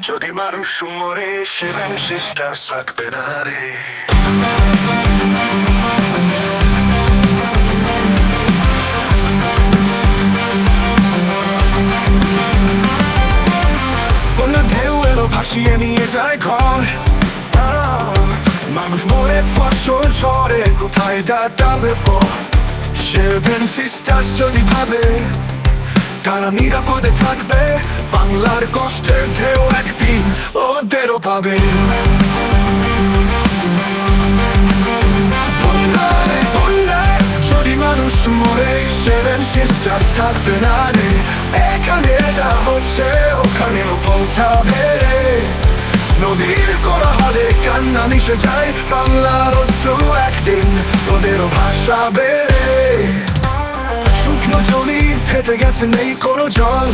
যদি মানুষ মরে সেভেন সিস্টার্স থাকবে না রে। ঢেউ এলো ভাসিয়ে নিয়ে যায় ঘর, মানুষ মরে ফসল ঝরে কোথায় দাঁড়াবে পর। সেভেন সিস্টার্স যদি ভাবে তারা নিরাপদে থাকবে, বাংলার কষ্টের ঢেউ একদিন ওদেরও পাবে। যদি মানুষ মরে সেভেন সিস্টার্স থাকবে না রে। এখানে যা হচ্ছে ওখানেও পৌঁছাবে রে। নদীর কোলাহলে কান্না মিশে যায়, বাংলার অশ্রু একদিন ওদেরও ভাসাবে রে। শুকনো জমি ফেটে গেছে, নেই কোনো জল,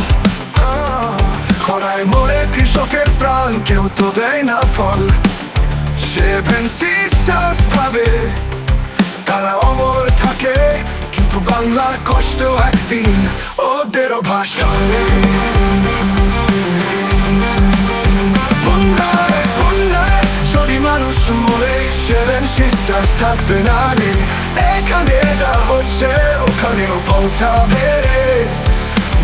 খরায় মরে কৃষকের প্রাণ, কেউ তো দেয় না ফল। সেভেন সিস্টার্স ভাবে তারা অমর থাকে, কিন্তু বাংলার কষ্ট একদিন ওদেরও ভাসাবে। যদি মানুষ মরে সেভেন সিস্টার্স থাকবে না রে। এখানে যা হচ্ছে ওখানেও পৌঁছাবে রে।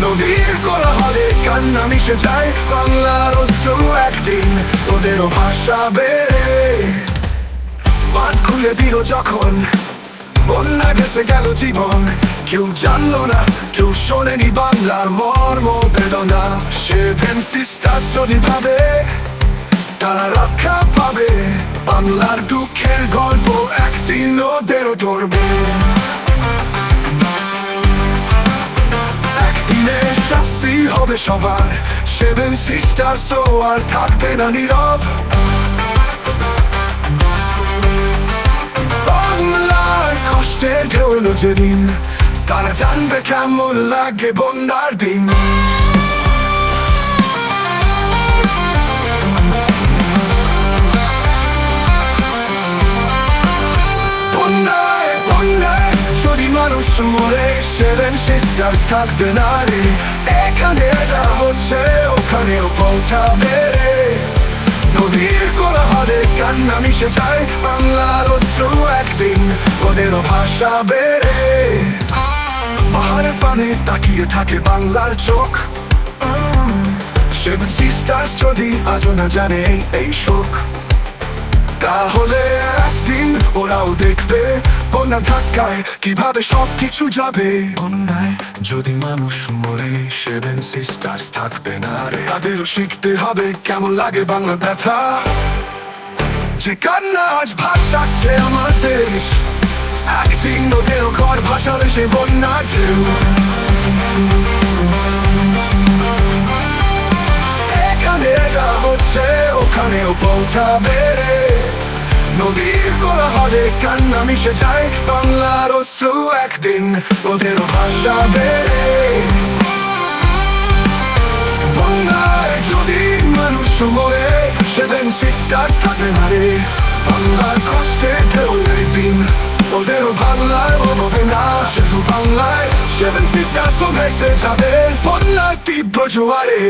নদীর কোলাহলে কান্না মিশে যায়, বাংলার অশ্রু একদিন ওদেরও ভাসাবে রে। বাঁধ খুলে দিল যখন বন্যা গেছে গেল জীবন, কেউ জানলো না, কেউ শোনেনি বাংলার মর্ম বেদনা। সেভেন সিস্টার্স যদি ভাবে তারা রক্ষা পাবে, বাংলার দুঃখের গল্প একদিন ওদেরও ধরবে। একদিনে শাস্তি হবে সবার, সেভেন সিস্টার্স আর থাকবে না নীরব। বাংলার কষ্টের ঢেউ এলো যেদিন, তারা জানবে কেমন লাগে বন্যার দিন। যদি মানুষ মরে সেভেন সিস্টার্স থাকবে না রে। এখানে যা হচ্ছে ওখানেও পৌঁছাবে রে। নদীর কোলাহলে কান্না মিশে যায়, বাংলার অশ্রু একদিন ওদেরও ভাসাবে রে। পাহাড়ের পানে তাকিয়ে থাকে বাংলার চোখ, সেভেন সিস্টার্স যদি আজও না জানে এই শোক, তাহলে একদিন ওরাও দেখবে বন্যা ধাক্কায় কিভাবে সবকিছু যাবে। বন্যায় যদি মানুষ মরে সেভেন সিস্টার্স থাকবে না রে। তাদেরও শিখতে হবে কেমন লাগে বাংলা ব্যথা, যে কান্না আজ ভাসাচ্ছে আমার দেশ, একদিন ওদেরও ঘর ভাসাবে সে বন্যা ঢেউ। এখানে যা হচ্ছে ওখানেও পৌঁছাবে রে। নদীর কোলাহলে কান্না মিশে যায়, বাংলার অশ্রু একদিন ওদেরও ভাসাবে রে। বন্যায় যদি মানুষ মরে সেভেন সিস্টার্স থাকবে না রে। বাংলার কষ্টে ঢেউ একদিন ওদেরও বাংলায় হবে না। শুধু বাংলায় সেভেন সিস্টার্স ভেসে যাবে বন্যার তীব্র জোয়ারে।